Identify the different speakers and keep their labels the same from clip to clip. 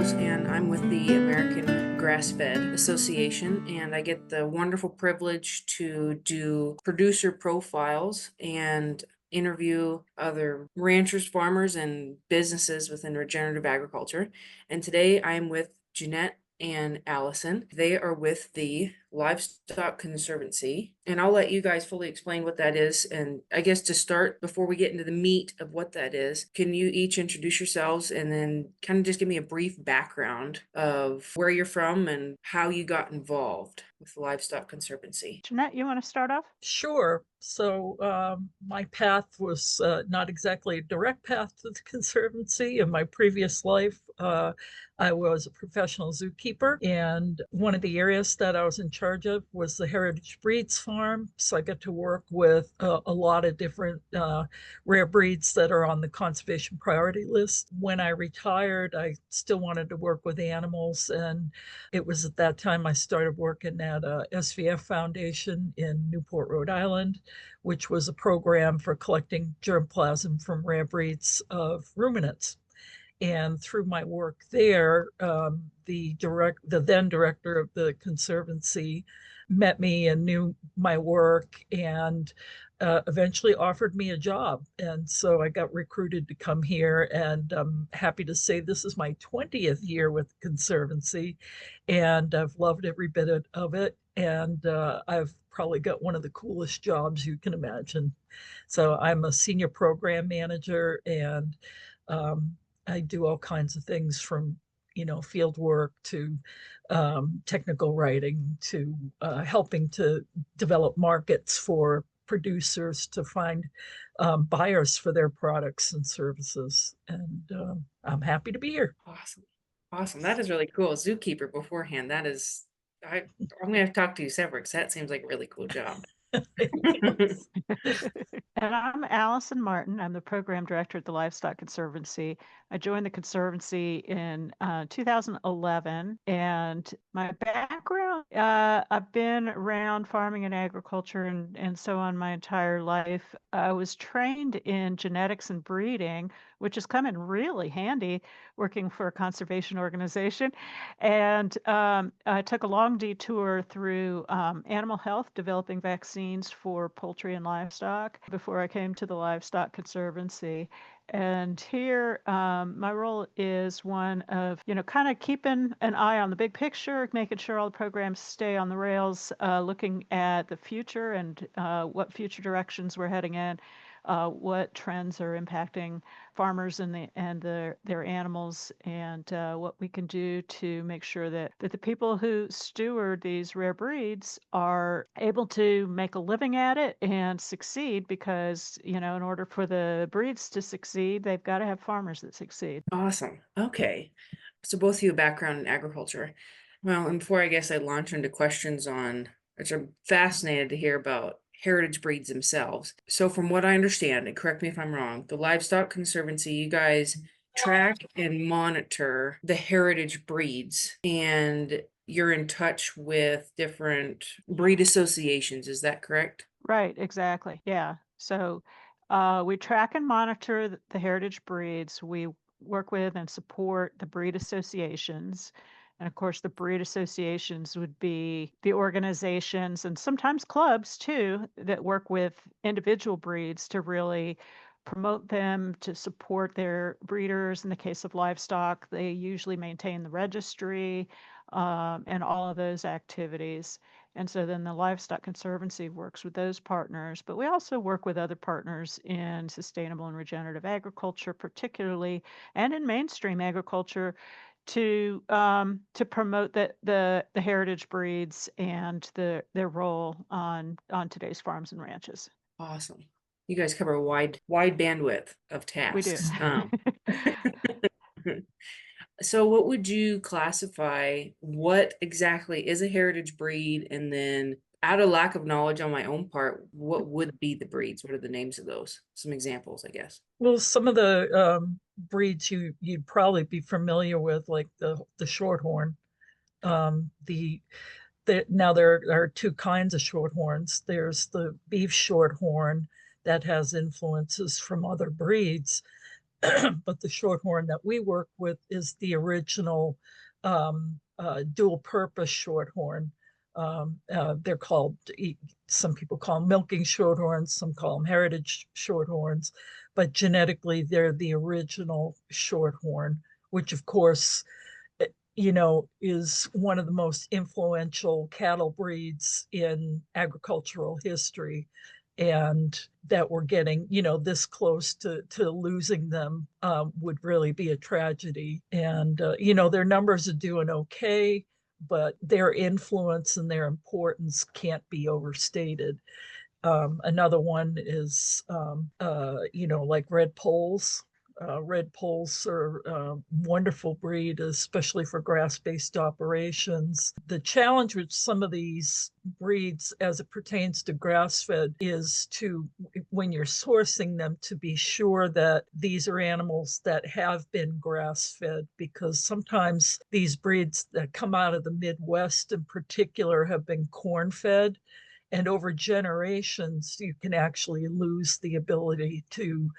Speaker 1: Nichols, and I'm with the American Grass-Fed Association, and I get the wonderful privilege to do producer profiles and interview other ranchers, farmers, and businesses within regenerative agriculture. And today I'm with Jeanette and Allison. They are with the Livestock Conservancy, and I'll let you guys fully explain what that is. And I guess to start, before we get into the meat of what that is, can you each introduce yourselves and then kind of just give me a brief background of where you're from and how you got involved with the Livestock Conservancy?
Speaker 2: Jeanette, you want to start off?
Speaker 3: Sure. So my path was not exactly a direct path to the Conservancy. In my previous life, I was a professional zookeeper, and one of the areas that I was in charge of was the Heritage Breeds Farm. So I get to work with a lot of different rare breeds that are on the conservation priority list. When I retired, I still wanted to work with animals, and it was at that time I started working at a SVF Foundation in Newport, Rhode Island, which was a program for collecting germplasm from rare breeds of ruminants. And through my work there, the then director of the Conservancy met me and knew my work, and eventually offered me a job. And so I got recruited to come here, and I'm happy to say this is my 20th year with the Conservancy, and I've loved every bit of it. And I've probably got one of the coolest jobs you can imagine. So I'm a senior program manager, and I do all kinds of things from, field work to technical writing to helping to develop markets for producers to find buyers for their products and services. And I'm happy to be here.
Speaker 1: Awesome. Awesome. That is really cool. Zookeeper beforehand. That is, I'm gonna have to talk to you separate because that seems like a really cool job.
Speaker 2: And I'm Allison Martin. I'm the program director at the Livestock Conservancy. I joined the Conservancy in 2011, and my background, I've been around farming and agriculture and so on my entire life. I was trained in genetics and breeding, which has come in really handy working for a conservation organization. And I took a long detour through animal health, developing vaccines for poultry and livestock before I came to the Livestock Conservancy. And here, my role is one of, kind of keeping an eye on the big picture, making sure all the programs stay on the rails, looking at the future and what future directions we're heading in, what trends are impacting farmers and their animals, and what we can do to make sure that the people who steward these rare breeds are able to make a living at it and succeed, because in order for the breeds to succeed, they've got to have farmers that succeed.
Speaker 1: Awesome. Okay. So both of you have background in agriculture. Well, and before I guess I launch into questions on, which I'm fascinated to hear about heritage breeds themselves. So from what I understand, and correct me if I'm wrong, the Livestock Conservancy, you guys track and monitor the heritage breeds, and you're in touch with different breed associations. Is that correct?
Speaker 2: Right, exactly. Yeah. So we track and monitor the heritage breeds. We work with and support the breed associations. And of course, the breed associations would be the organizations and sometimes clubs too that work with individual breeds to really promote them, to support their breeders. In the case of livestock, they usually maintain the registry and all of those activities. And so then the Livestock Conservancy works with those partners, but we also work with other partners in sustainable and regenerative agriculture, particularly, and in mainstream agriculture, to promote the heritage breeds and their role on today's farms and ranches.
Speaker 1: Awesome. You guys cover a wide bandwidth of
Speaker 2: We do.
Speaker 1: tasks. So what would you classify, what exactly is a heritage breed? And then out of lack of knowledge on my own part, what would be the breeds? What are the names of those? Some examples, I guess.
Speaker 3: Well, some of the breeds you'd probably be familiar with, like the shorthorn. The Now there are two kinds of shorthorns. There's the beef shorthorn that has influences from other breeds, but the shorthorn that we work with is the original dual purpose shorthorn. They're called, some people call them milking shorthorns, some call them heritage shorthorns, but genetically they're the original shorthorn, which of course, is one of the most influential cattle breeds in agricultural history. And that we're getting, this close to losing them would really be a tragedy. And, their numbers are doing okay, but their influence and their importance can't be overstated. Another one is, like red poles. Red poles are a wonderful breed, especially for grass-based operations. The challenge with some of these breeds as it pertains to grass-fed is to, when you're sourcing them, to be sure that these are animals that have been grass-fed, because sometimes these breeds that come out of the Midwest in particular have been corn-fed. And over generations, you can actually lose the ability to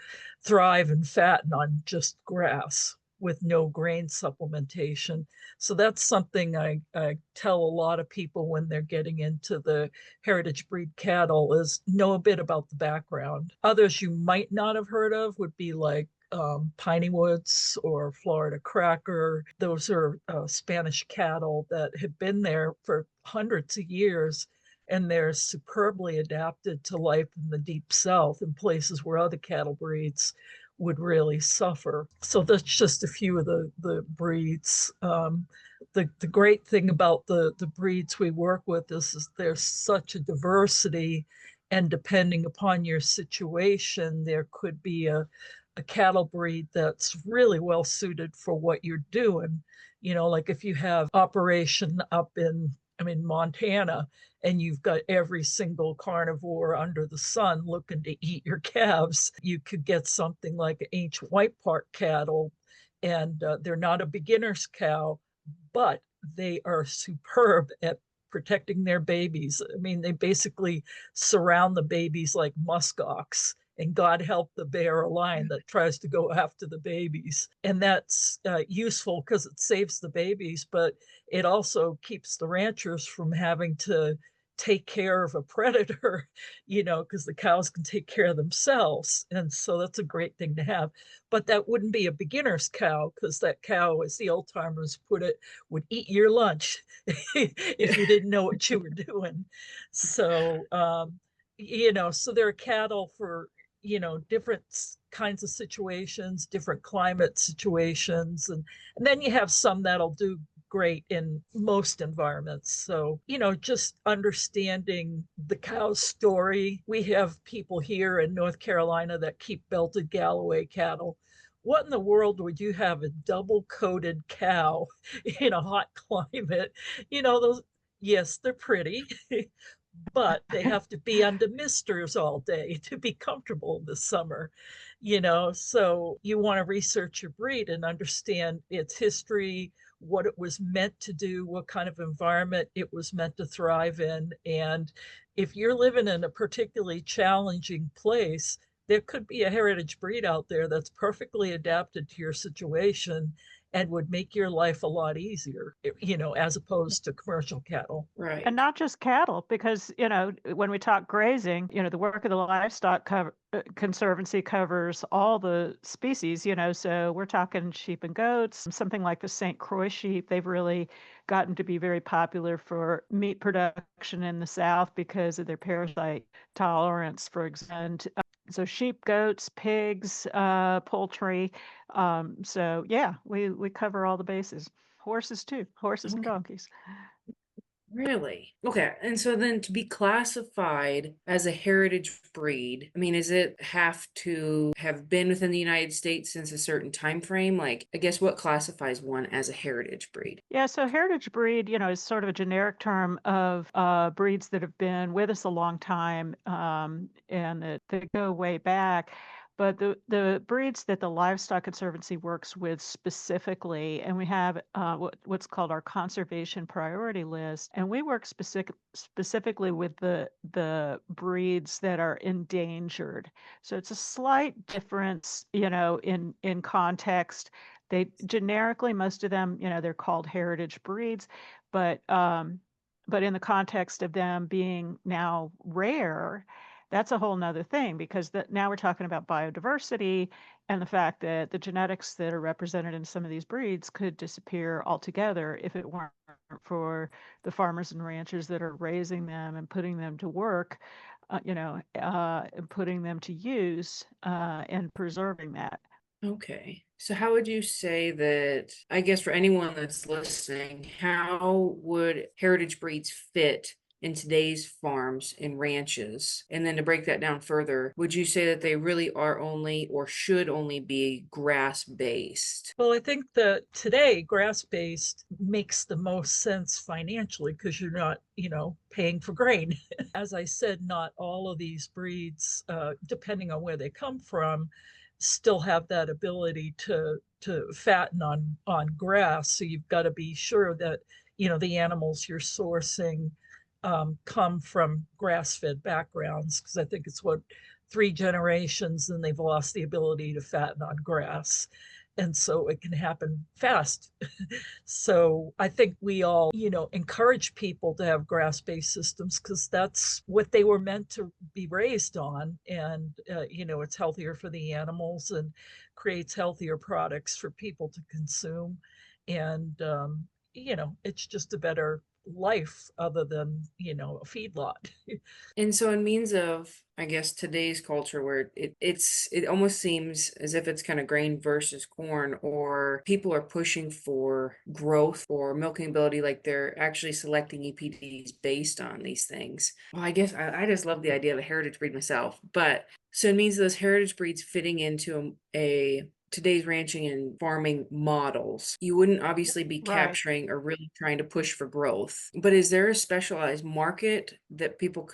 Speaker 3: thrive and fatten on just grass with no grain supplementation. So that's something I tell a lot of people when they're getting into the heritage breed cattle, is know a bit about the background. Others you might not have heard of would be like Piney Woods or Florida Cracker. Those are Spanish cattle that have been there for hundreds of years, and they're superbly adapted to life in the deep South, in places where other cattle breeds would really suffer. So that's just a few of the breeds. The great thing about the breeds we work with is there's such a diversity, and depending upon your situation, there could be a cattle breed that's really well suited for what you're doing. Like if you have operation up in Montana, and you've got every single carnivore under the sun looking to eat your calves, you could get something like ancient white park cattle, and they're not a beginner's cow, but they are superb at protecting their babies. They basically surround the babies like muskox, and God help the bear or lion that tries to go after the babies. And that's useful because it saves the babies, but it also keeps the ranchers from having to take care of a predator, because the cows can take care of themselves. And so that's a great thing to have. But that wouldn't be a beginner's cow, because that cow, as the old timers put it, would eat your lunch if you didn't know what you were doing. So, so there are cattle for, different kinds of situations, different climate situations. And then you have some that'll do great in most environments. So, just understanding the cow's story. We have people here in North Carolina that keep belted Galloway cattle. What in the world would you have a double coated cow in a hot climate? Those, yes, they're pretty, but they have to be under misters all day to be comfortable this summer. So you want to research your breed and understand its history, what it was meant to do, what kind of environment it was meant to thrive in. And if you're living in a particularly challenging place, there could be a heritage breed out there that's perfectly adapted to your situation and would make your life a lot easier, as opposed to commercial cattle.
Speaker 1: Right.
Speaker 2: And not just cattle, because, when we talk grazing, the work of the Livestock Conservancy covers all the species, so we're talking sheep and goats, something like the St. Croix sheep. They've really gotten to be very popular for meat production in the South because of their parasite tolerance, for example. So sheep, goats, pigs, poultry. So yeah, we cover all the bases. Horses too, horses and
Speaker 1: Okay.
Speaker 2: donkeys.
Speaker 1: Really? Okay. And so then to be classified as a heritage breed, does it have to have been within the United States since a certain time frame? Like, I guess what classifies one as a heritage breed?
Speaker 2: Yeah, so heritage breed, is sort of a generic term of breeds that have been with us a long time, and that go way back. But the breeds that the Livestock Conservancy works with specifically, and we have what's called our conservation priority list, and we work specifically with the breeds that are endangered. So it's a slight difference, in context. They generically, most of them, they're called heritage breeds, but but in the context of them being now rare, that's a whole nother thing because now we're talking about biodiversity and the fact that the genetics that are represented in some of these breeds could disappear altogether if it weren't for the farmers and ranchers that are raising them and putting them to work, and putting them to use and preserving that.
Speaker 1: Okay. So how would you say that, I guess for anyone that's listening, how would heritage breeds fit in today's farms and ranches? And then to break that down further, would you say that they really are only or should only be grass-based?
Speaker 3: Well, I think that today grass-based makes the most sense financially because you're not, paying for grain. As I said, not all of these breeds, depending on where they come from, still have that ability to fatten on grass. So you've got to be sure that, the animals you're sourcing come from grass-fed backgrounds, because I think it's what 3 generations, and they've lost the ability to fatten on grass. And so it can happen fast. So I think we all, encourage people to have grass-based systems because that's what they were meant to be raised on. And, it's healthier for the animals and creates healthier products for people to consume. And, it's just a better life other than, a feedlot.
Speaker 1: And so in means of, I guess, today's culture where it almost seems as if it's kind of grain versus corn, or people are pushing for growth or milking ability, like they're actually selecting EPDs based on these things. Well, I guess I just love the idea of a heritage breed myself. But so it means those heritage breeds fitting into a today's ranching and farming models, you wouldn't obviously be
Speaker 2: Right.
Speaker 1: capturing or really trying to push for growth. But is there a specialized market that people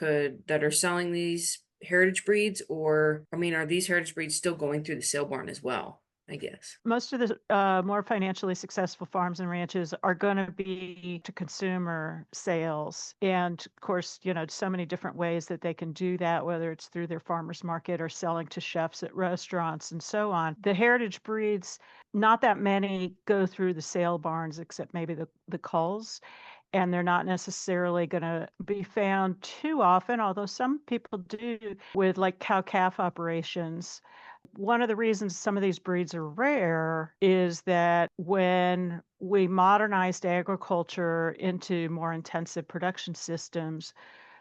Speaker 1: that are selling these heritage breeds? Or, I mean, are these heritage breeds still going through the sale barn as well, I guess?
Speaker 2: Most of the more financially successful farms and ranches are going to be to consumer sales. And of course, so many different ways that they can do that, whether it's through their farmers market or selling to chefs at restaurants and so on. The heritage breeds, not that many go through the sale barns except maybe the culls. And they're not necessarily going to be found too often, although some people do with like cow calf operations. One of the reasons some of these breeds are rare is that when we modernized agriculture into more intensive production systems,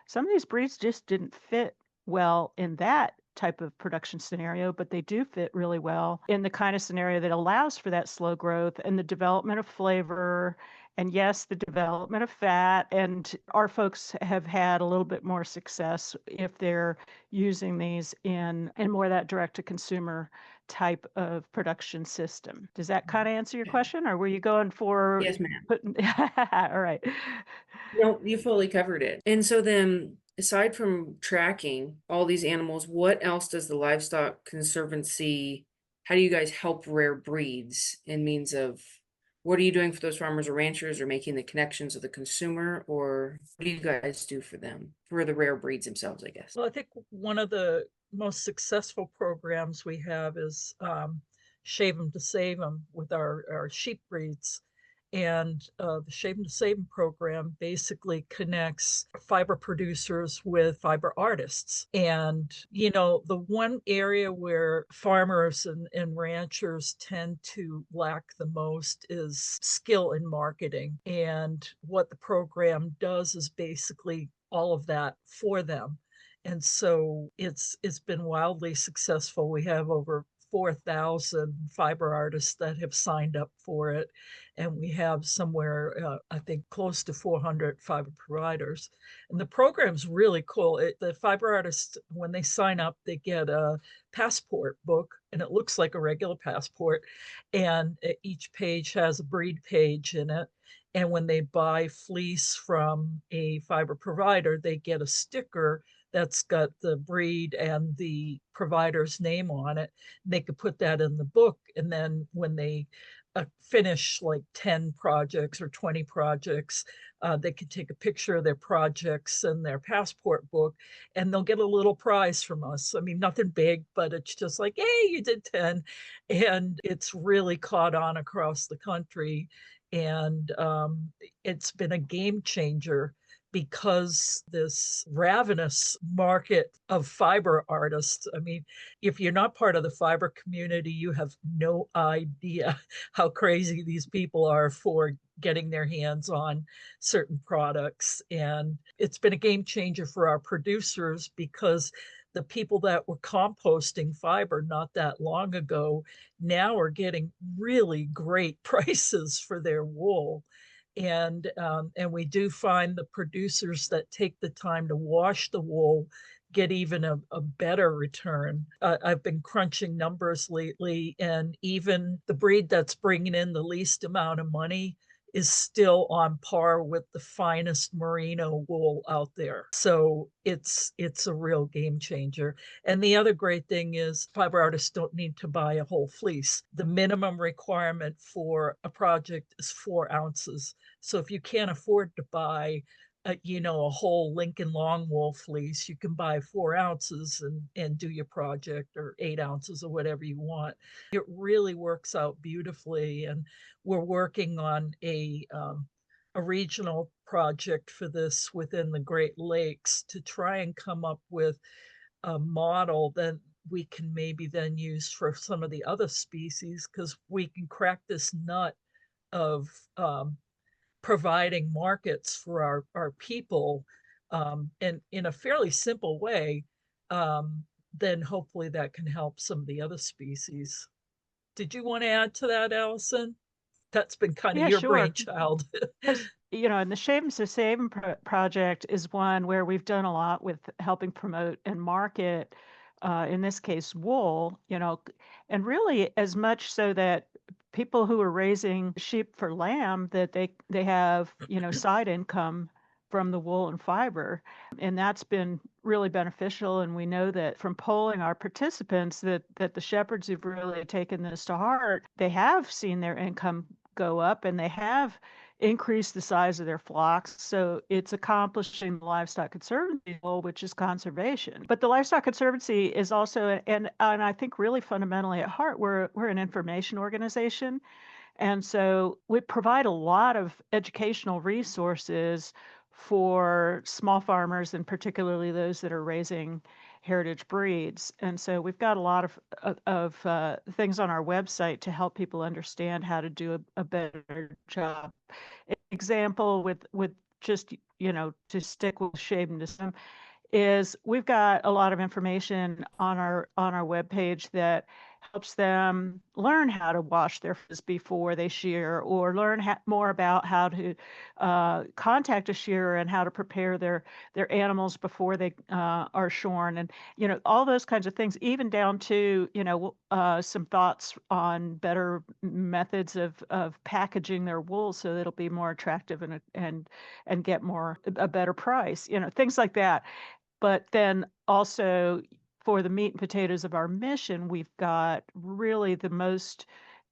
Speaker 2: some of these breeds just didn't fit well in that type of production scenario, but they do fit really well in the kind of scenario that allows for that slow growth and the development of flavor. And yes, the development of fat. And our folks have had a little bit more success if they're using these in more of that direct to consumer type of production system. Does that kind of answer your
Speaker 1: Okay.
Speaker 2: question, or were you going for
Speaker 1: Yes, ma'am.
Speaker 2: putting? All right.
Speaker 1: No, you fully covered it. And so then, aside from tracking all these animals, what else does the Livestock Conservancy, how do you guys help rare breeds in means of what are you doing for those farmers or ranchers, or making the connections with the consumer, or what do you guys do for them, for the rare breeds themselves, I guess?
Speaker 3: Well, I think one of the most successful programs we have is Shave 'em to Save 'em with our sheep breeds. And the Shave 'em to Save 'em program basically connects fiber producers with fiber artists. And, the one area where farmers and ranchers tend to lack the most is skill in marketing. And what the program does is basically all of that for them. And so it's been wildly successful. We have over 4,000 fiber artists that have signed up for it, and we have somewhere I think close to 400 fiber providers. And the program's really cool. The fiber artists, when they sign up, they get a passport book, and it looks like a regular passport, and each page has a breed page in it. And when they buy fleece from a fiber provider, they get a sticker that's got the breed and the provider's name on it. They could put that in the book, and then when they finish like 10 projects or 20 projects, they could take a picture of their projects and their passport book, and they'll get a little prize from us. I mean, nothing big, but it's just like, hey, you did 10. And it's really caught on across the country. And it's been a game changer because this ravenous market of fiber artists. I mean, if you're not part of the fiber community, you have no idea how crazy these people are for getting their hands on certain products. And it's been a game changer for our producers because the people that were composting fiber not that long ago now are getting really great prices for their wool. And we do find the producers that take the time to wash the wool get even a better return. I've been crunching numbers lately, and even the breed that's bringing in the least amount of money is still on par with the finest merino wool out there. So it's a real game changer. And the other great thing is fiber artists don't need to buy a whole fleece. The minimum requirement for a project is 4 ounces. So if you can't afford to buy a whole Lincoln long wool fleece, you can buy 4 ounces and do your project, or 8 ounces, or whatever you want. It really works out beautifully. And we're working on a regional project for this within the Great Lakes to try and come up with a model that we can maybe then use for some of the other species, because we can crack this nut of providing markets for our people, and in a fairly simple way. Then hopefully that can help some of the other species. Did you want to add to that, Allison? That's been kind of
Speaker 2: Yeah,
Speaker 3: your
Speaker 2: sure.
Speaker 3: brainchild.
Speaker 2: Because, and the Shames to Save project is one where we've done a lot with helping promote and market, in this case, wool, and really as much so that people who are raising sheep for lamb, that they have, side income from the wool and fiber. And that's been really beneficial. And we know that from polling our participants that the shepherds who've really taken this to heart, they have seen their income go up, and they have increase the size of their flocks. So it's accomplishing the Livestock Conservancy goal, which is conservation. But the Livestock Conservancy is also, and I think really fundamentally at heart, we're an information organization. And so we provide a lot of educational resources for small farmers, and particularly those that are raising heritage breeds. And so we've got a lot of things on our website to help people understand how to do a better job. Example with just, to stick with shade and some, is we've got a lot of information on our webpage that helps them learn how to wash their fleece before they shear, or learn more about how to contact a shearer and how to prepare their animals before they are shorn, and all those kinds of things, even down to some thoughts on better methods of packaging their wool so that it'll be more attractive and get a better price, things like that. But then also for the meat and potatoes of our mission, we've got really the most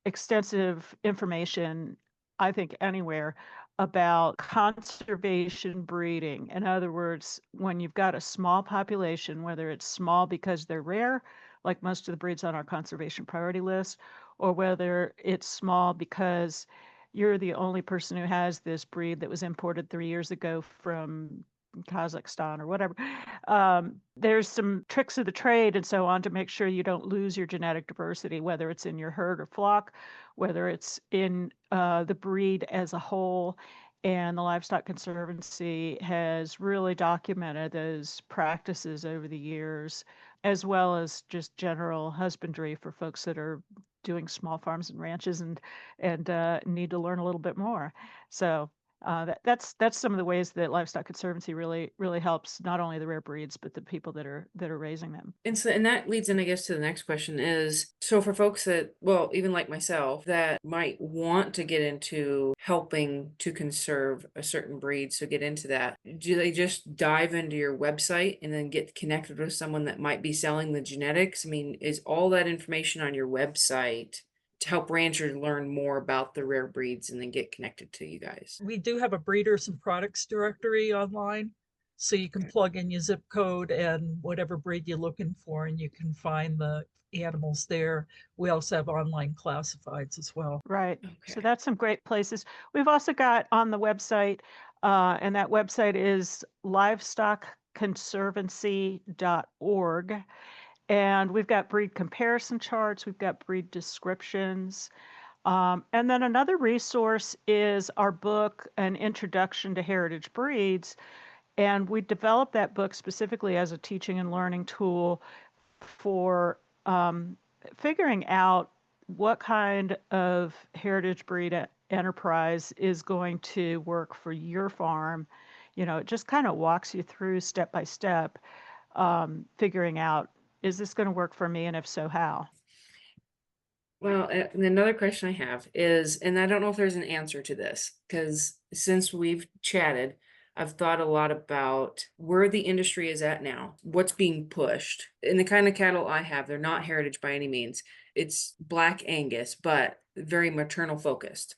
Speaker 2: extensive information, I think, anywhere about conservation breeding. In other words, when you've got a small population, whether it's small because they're rare, like most of the breeds on our conservation priority list, or whether it's small because you're the only person who has this breed that was imported 3 years ago from Kazakhstan or whatever. There's some tricks of the trade and so on to make sure you don't lose your genetic diversity, whether it's in your herd or flock, whether it's in the breed as a whole. And the Livestock Conservancy has really documented those practices over the years, as well as just general husbandry for folks that are doing small farms and ranches and need to learn a little bit more. So That's some of the ways that Livestock Conservancy really helps not only the rare breeds, but the people that are raising them.
Speaker 1: And so, and that leads in, I guess, to the next question is, so for folks that, well, even like myself, that might want to get into helping to conserve a certain breed, so get into that, do they just dive into your website and then get connected with someone that might be selling the genetics? I mean, is all that information on your website to help ranchers learn more about the rare breeds and then get connected to you guys?
Speaker 3: We do have a breeders and products directory online. So you can plug in your zip code and whatever breed you're looking for, and you can find the animals there. We also have online classifieds as well.
Speaker 2: Right. So
Speaker 1: Okay.
Speaker 2: that's some great places. We've also got on the website, and that website is livestockconservancy.org. And we've got breed comparison charts, we've got breed descriptions. And then another resource is our book, An Introduction to Heritage Breeds. And we developed that book specifically as a teaching and learning tool for figuring out what kind of heritage breed enterprise is going to work for your farm. You know, it just kind of walks you through step by step, figuring out, is this going to work for me? And if so, how?
Speaker 1: Well, and another question I have is, and I don't know if there's an answer to this, because since we've chatted, I've thought a lot about where the industry is at now, what's being pushed. And the kind of cattle I have, they're not heritage by any means. It's Black Angus, but very maternal focused.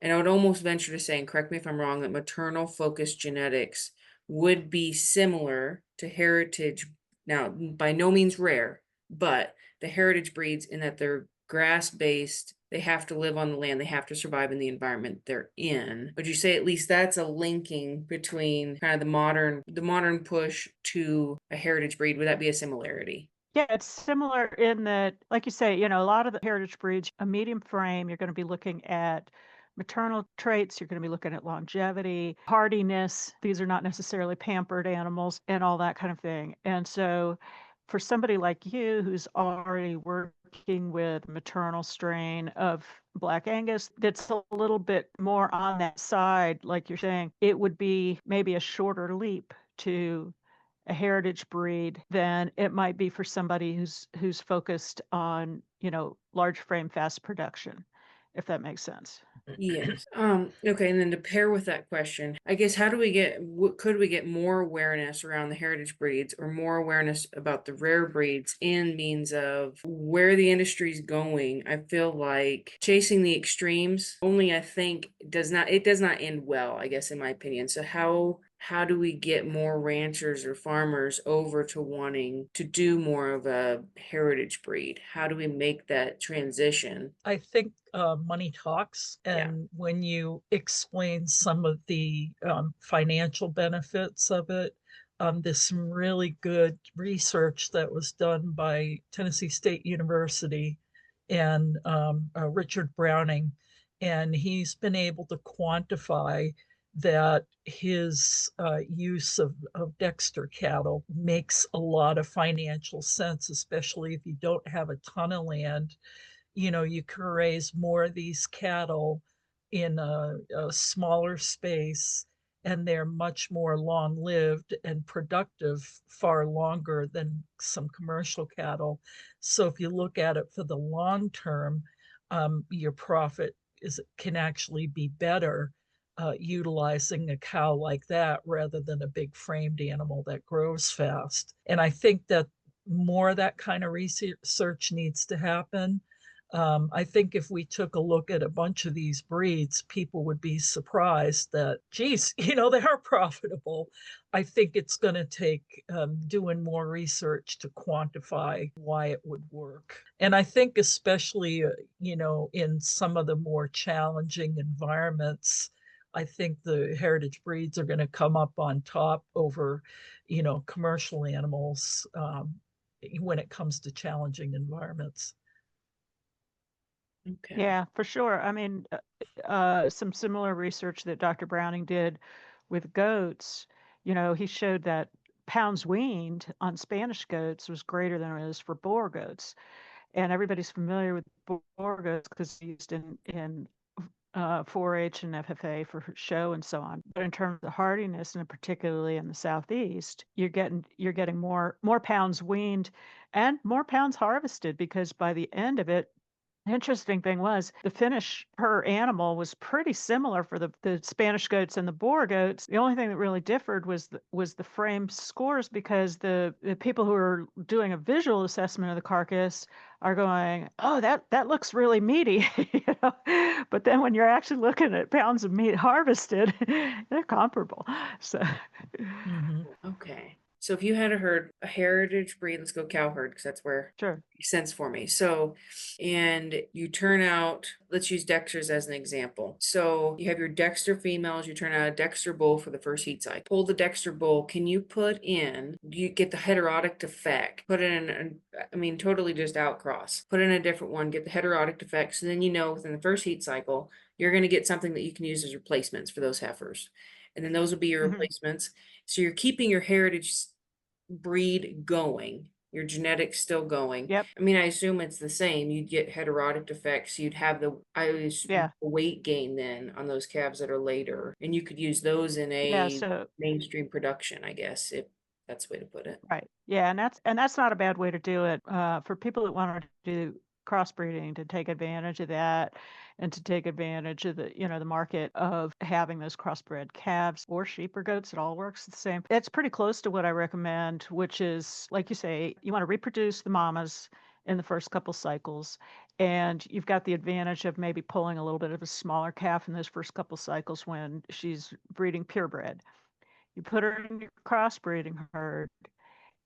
Speaker 1: And I would almost venture to say, and correct me if I'm wrong, that maternal focused genetics would be similar to heritage. Now, by no means rare, but the heritage breeds in that they're grass based, they have to live on the land, they have to survive in the environment they're in. Would you say at least that's a linking between kind of the modern push to a heritage breed? Would that be a similarity?
Speaker 2: Yeah, it's similar in that, like you say, you know, a lot of the heritage breeds, a medium frame, you're going to be looking at maternal traits, you're going to be looking at longevity, hardiness. These are not necessarily pampered animals and all that kind of thing. And so for somebody like you who's already working with maternal strain of Black Angus, that's a little bit more on that side, like you're saying, it would be maybe a shorter leap to a heritage breed than it might be for somebody who's focused on, you know, large frame fast production, if that makes sense.
Speaker 1: Yes. Okay, and then to pair with that question, I guess how do we get could we get more awareness around the heritage breeds or more awareness about the rare breeds in means of where the industry's going? I feel like chasing the extremes only I think does not end well, I guess in my opinion. So how do we get more ranchers or farmers over to wanting to do more of a heritage breed? How do we make that transition?
Speaker 3: I think money talks.
Speaker 1: Yeah.
Speaker 3: And when you explain some of the financial benefits of it, there's some really good research that was done by Tennessee State University and Richard Browning. And he's been able to quantify that his use of Dexter cattle makes a lot of financial sense, especially if you don't have a ton of land. You know, you can raise more of these cattle in a smaller space, and they're much more long-lived and productive far longer than some commercial cattle. So if you look at it for the long term, your profit can actually be better utilizing a cow like that rather than a big framed animal that grows fast. And I think that more of that kind of research needs to happen. I think if we took a look at a bunch of these breeds, people would be surprised that, geez, you know, they are profitable. I think it's going to take doing more research to quantify why it would work. And I think especially, you know, in some of the more challenging environments, I think the heritage breeds are going to come up on top over, you know, commercial animals when it comes to challenging environments.
Speaker 1: Okay.
Speaker 2: Yeah, for sure. I mean, some similar research that Dr. Browning did with goats, you know, he showed that pounds weaned on Spanish goats was greater than it is for Boer goats. And everybody's familiar with Boer goats because it's used in 4-H and FFA for show and so on. But in terms of hardiness, and particularly in the southeast, you're getting more pounds weaned and more pounds harvested, because by the end of it, the interesting thing was the finish per animal was pretty similar for the Spanish goats and the Boer goats. The only thing that really differed was the frame scores, because the people who are doing a visual assessment of the carcass are going, oh, that looks really meaty, you know? But then when you're actually looking at pounds of meat harvested, they're comparable. So
Speaker 3: Mhm.
Speaker 1: Okay. So if you had a heritage breed, let's go cow herd, because that's where
Speaker 2: sure.
Speaker 1: it makes sense for me. So, and you turn out, let's use Dexters as an example. So you have your Dexter females, you turn out a Dexter bull for the first heat cycle. Pull the Dexter bull, can you you get the heterotic effect, put in, I mean, totally just outcross, put in a different one, get the heterotic effect. So then, within the first heat cycle, you're going to get something that you can use as replacements for those heifers. And then those will be your
Speaker 2: Mhm.
Speaker 1: replacements. So you're keeping your heritage breed going, your genetics still going.
Speaker 2: Yep.
Speaker 1: I mean, I assume it's the same. You'd get heterotic effects. You'd have
Speaker 2: Yeah.
Speaker 1: weight gain then on those calves that are later, and you could use those in
Speaker 2: Yeah.
Speaker 1: a
Speaker 2: So
Speaker 1: mainstream production, I guess, if that's the way to put it.
Speaker 2: right. Yeah, and that's not a bad way to do it. For people that want to do crossbreeding, to take advantage of that, and to take advantage of the market of having those crossbred calves or sheep or goats, it all works the same. It's pretty close to what I recommend, which is, like you say, you want to reproduce the mamas in the first couple cycles, and you've got the advantage of maybe pulling a little bit of a smaller calf in those first couple cycles when she's breeding purebred. You put her in your crossbreeding herd,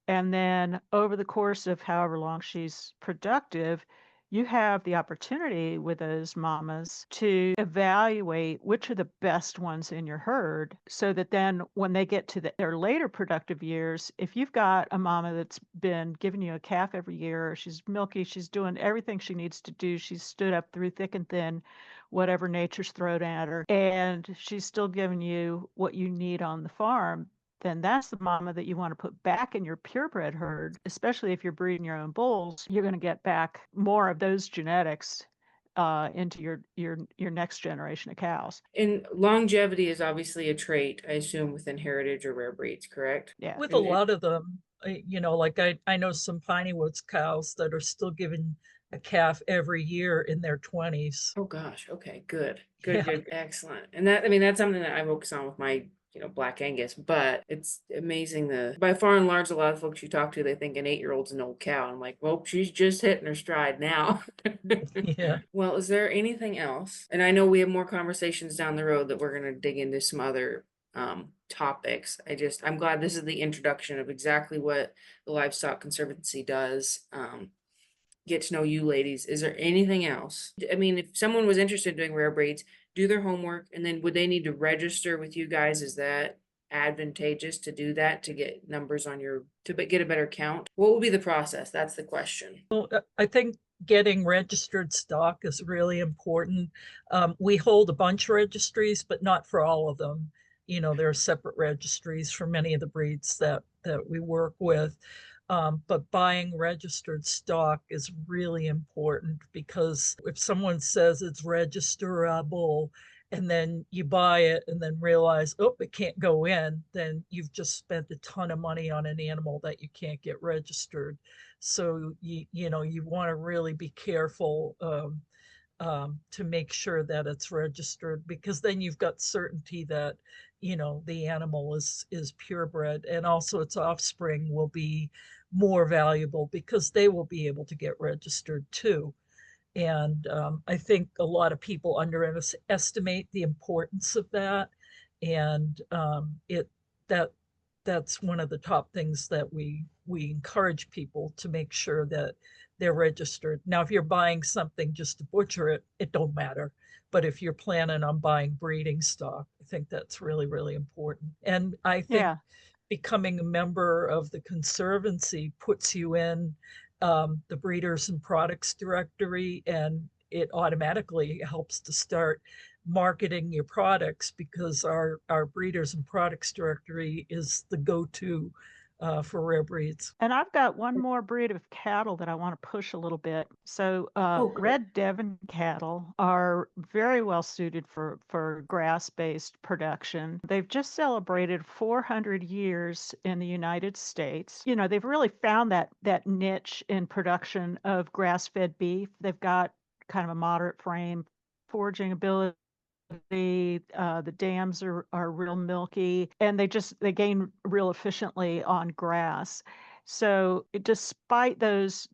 Speaker 2: and then over the course of however long she's productive, you have the opportunity with those mamas to evaluate which are the best ones in your herd, so that then when they get to their later productive years, if you've got a mama that's been giving you a calf every year, she's milky, she's doing everything she needs to do, she's stood up through thick and thin, whatever nature's thrown at her, and she's still giving you what you need on the farm, then that's the mama that you want to put back in your purebred herd, especially if you're breeding your own bulls. You're going to get back more of those genetics into your next generation of cows.
Speaker 1: And longevity is obviously a trait, I assume, within heritage or rare breeds, correct?
Speaker 2: Yeah.
Speaker 3: With a lot of them, like I know some Piney Woods cows that are still giving a calf every year in their 20s.
Speaker 1: Oh gosh, okay, good,
Speaker 3: Yeah.
Speaker 1: good, excellent. And that, I mean, that's something that I focus on with my, Black Angus, but it's amazing by far and large, a lot of folks you talk to, they think an 8-year-old's an old cow. I'm like, well, she's just hitting her stride now.
Speaker 3: Yeah.
Speaker 1: Well, is there anything else? And I know we have more conversations down the road that we're going to dig into some other topics. I'm glad this is the introduction of exactly what the Livestock Conservancy does. Get to know you ladies. Is there anything else? I mean, if someone was interested in doing rare breeds, do their homework, and then would they need to register with you guys? Is that advantageous to do that, to get numbers to get a better count? What would be the process? That's the question.
Speaker 3: Well, I think getting registered stock is really important. We hold a bunch of registries, but not for all of them. There are separate registries for many of the breeds that we work with. But buying registered stock is really important, because if someone says it's registerable and then you buy it and then realize, oh, it can't go in, then you've just spent a ton of money on an animal that you can't get registered. So you want to really be careful to make sure that it's registered, because then you've got certainty that the animal is purebred, and also its offspring will be more valuable because they will be able to get registered too. And I think a lot of people underestimate the importance of that, and that that's one of the top things that we encourage people to make sure that they're registered. Now, if you're buying something just to butcher it, it don't matter. But if you're planning on buying breeding stock, I think that's really, really important. And I think
Speaker 2: Yeah.
Speaker 3: becoming a member of the Conservancy puts you in the Breeders and Products Directory, and it automatically helps to start marketing your products, because our Breeders and Products Directory is the go-to for rare breeds.
Speaker 2: And I've got one more breed of cattle that I want to push a little bit. So,
Speaker 1: Oh, good.
Speaker 2: red Devon cattle are very well suited for grass-based production. They've just celebrated 400 years in the United States. You know, they've really found that niche in production of grass-fed beef. They've got kind of a moderate frame, foraging ability. The dams are real milky, and they gain real efficiently on grass. So despite those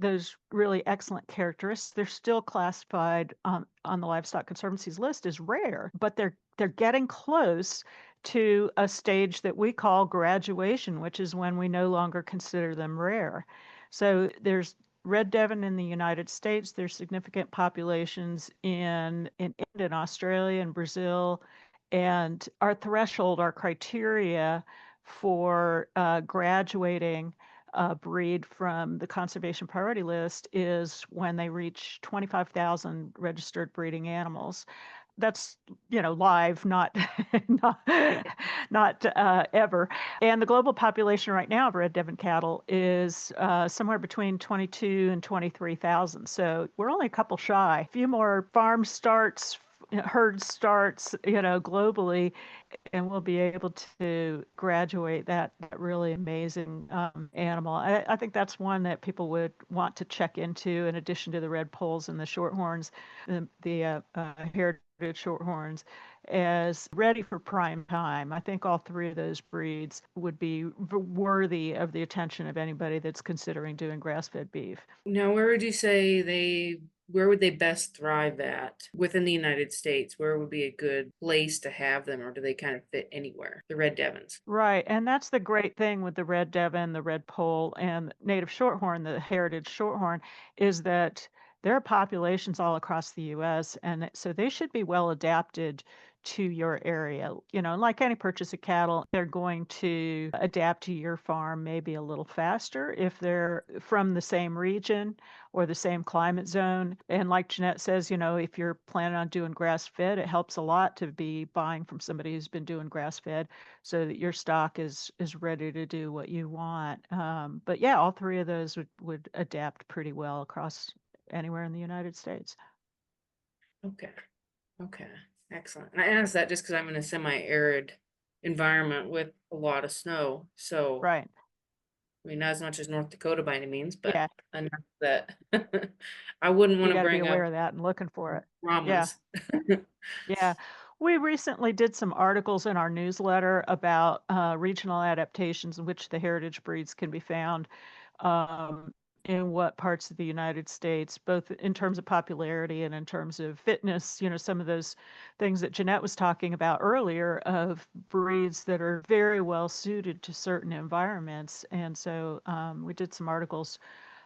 Speaker 2: really excellent characteristics, they're still classified on the Livestock Conservancy's list as rare, but they're getting close to a stage that we call graduation, which is when we no longer consider them rare. So there's red Devon in the United States. There's significant populations in India and Australia and Brazil. And our threshold, our criteria for graduating a breed from the conservation priority list is when they reach 25,000 registered breeding animals. That's, live, not not not ever. And the global population right now of red Devon cattle is somewhere between 22 and 23,000. So we're only a couple shy. A few more farm starts, herd starts, globally, and we'll be able to graduate that really amazing animal. I think that's one that people would want to check into, in addition to the red polls and the shorthorns, the heritage shorthorns, as ready for prime time. I think all three of those breeds would be worthy of the attention of anybody that's considering doing grass-fed beef.
Speaker 1: Now, where would they best thrive at within the United States? Where would be a good place to have them, or do they kind of fit anywhere? The red Devons.
Speaker 2: Right, and that's the great thing with the red Devon, the red poll, and native shorthorn, the heritage shorthorn, is that there are populations all across the U.S., and so they should be well adapted to your area. Like any purchase of cattle, they're going to adapt to your farm maybe a little faster if they're from the same region or the same climate zone. And like Jeanette says, if you're planning on doing grass fed, it helps a lot to be buying from somebody who's been doing grass fed, so that your stock is ready to do what you want. But yeah, all three of those would adapt pretty well across anywhere in the United States.
Speaker 1: Okay. Okay. Excellent. And I asked that just because I'm in a semi-arid environment with a lot of snow. So,
Speaker 2: Right.
Speaker 1: I mean, not as much as North Dakota by any means, but
Speaker 2: Yeah,
Speaker 1: enough that I wouldn't want
Speaker 2: you
Speaker 1: to
Speaker 2: got to be
Speaker 1: bring up
Speaker 2: aware of that and looking for it. Yeah.
Speaker 1: dramas.
Speaker 2: Yeah, we recently did some articles in our newsletter about regional adaptations in which the heritage breeds can be found um, in what parts of the United States, both in terms of popularity and in terms of fitness. Some of those things that Jeanette was talking about earlier, of breeds that are very well suited to certain environments. And so we did some articles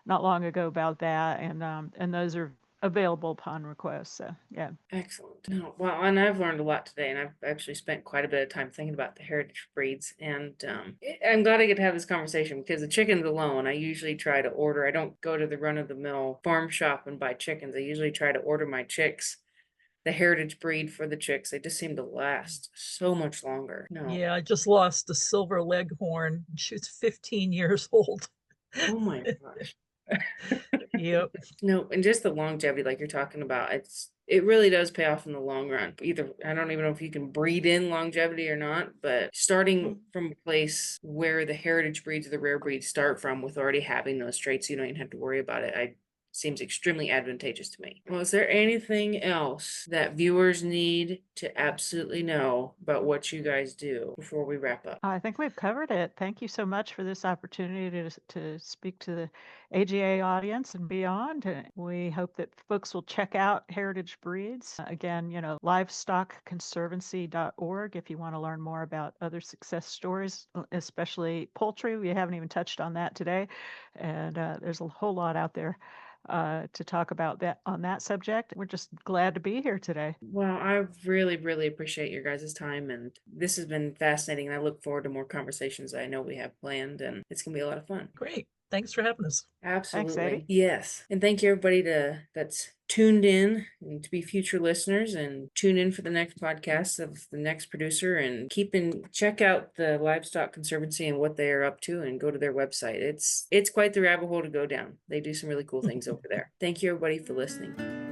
Speaker 2: not long ago about that, and those are available upon request. So yeah.
Speaker 1: Excellent. No, well, and I've learned a lot today, and I've actually spent quite a bit of time thinking about the heritage breeds. And I'm glad I get to have this conversation, because the chickens alone, I usually try to order. I don't go to the run-of-the-mill farm shop and buy chickens. I usually try to order my chicks the heritage breed for the chicks. They just seem to last so much longer. No.
Speaker 3: Yeah, I just lost a silver leghorn. She was 15 years old.
Speaker 1: Oh my gosh.
Speaker 3: Yep.
Speaker 1: No, and just the longevity, like you're talking about, it really does pay off in the long run. Either, I don't even know if you can breed in longevity or not, but starting from a place where the heritage breeds or the rare breeds start from, with already having those traits, you don't even have to worry about it. Seems extremely advantageous to me. Well, is there anything else that viewers need to absolutely know about what you guys do before we wrap up?
Speaker 2: I think we've covered it. Thank you so much for this opportunity to speak to the AGA audience and beyond. We hope that folks will check out Heritage Breeds. Again, livestockconservancy.org if you want to learn more about other success stories, especially poultry. We haven't even touched on that today. And there's a whole lot out there to talk about that on that subject. We're just glad to be here today.
Speaker 1: Well, I really, really appreciate your guys' time, and this has been fascinating, and I look forward to more conversations I know we have planned, and it's gonna be a lot of fun.
Speaker 3: Great. Thanks for having us.
Speaker 1: Absolutely.
Speaker 2: Eddie.
Speaker 1: Yes. And thank you everybody that's tuned in and to be future listeners, and tune in for the next podcast of the next producer, and check out the Livestock Conservancy and what they are up to, and go to their website. It's quite the rabbit hole to go down. They do some really cool things over there. Thank you everybody for listening.